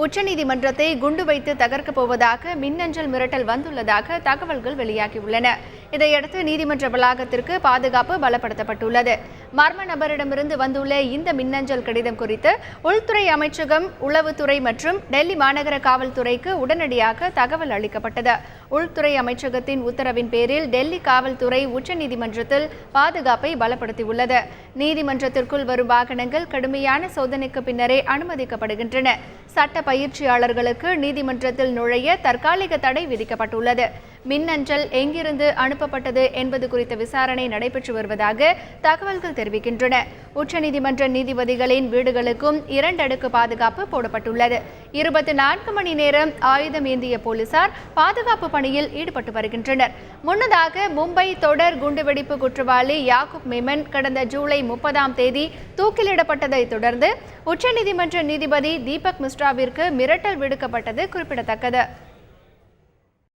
உச்சநீதிமன்றத்தை குண்டு வைத்து தகர்க்கப் போவதாக மின்னஞ்சல் மிரட்டல் வந்துள்ளதாக தகவல்கள் வெளியாகியுள்ளன. இதையடுத்து நீதிமன்ற வளாகத்திற்கு பாதுகாப்பு பலப்படுத்தப்பட்டுள்ளது. மர்ம நபரிடமிருந்து வந்துள்ள இந்த மின்னஞ்சல் கடிதம் குறித்து உள்துறை அமைச்சகம், உளவுத்துறை மற்றும் டெல்லி மாநகர காவல்துறைக்கு உடனடியாக தகவல் அளிக்கப்பட்டது. உள்துறை அமைச்சகத்தின் உத்தரவின் பேரில் டெல்லி காவல்துறை உச்சநீதிமன்றத்தில் பாதுகாப்பை பலப்படுத்தியுள்ளது. நீதிமன்றத்திற்குள் வரும் வாகனங்கள் கடுமையான சோதனைக்கு பின்னரே அனுமதிக்கப்படுகின்றன. சட்ட பயிற்சியாளர்களுக்கு நீதிமன்றத்தில் நுழைய தற்காலிக தடை விதிக்கப்பட்டுள்ளது. மின்னஞ்சல் எங்கிருந்து அனுப்பப்பட்டது என்பது குறித்த விசாரணை நடைபெற்று வருவதாக தகவல்கள் தெரிவிக்கின்றன. உச்சநீதிமன்ற நீதிபதிகளின் வீடுகளுக்கும் 2 அடுக்கு பாதுகாப்பு போடப்பட்டுள்ளது. 24 மணி நேரம் ஆயுதம் ஏந்திய போலீசார் பாதுகாப்பு பணியில் ஈடுபட்டு வருகின்றனர். முன்னதாக மும்பை தொடர் குண்டுவெடிப்பு குற்றவாளி யாக்கூப் மேமன் கடந்த ஜூலை 30ஆம் தேதி தூக்கிலிடப்பட்டதை தொடர்ந்து உச்சநீதிமன்ற நீதிபதி தீபக் மிஸ்ராவிற்கு மிரட்டல் விடுக்கப்பட்டது குறிப்பிடத்தக்கது.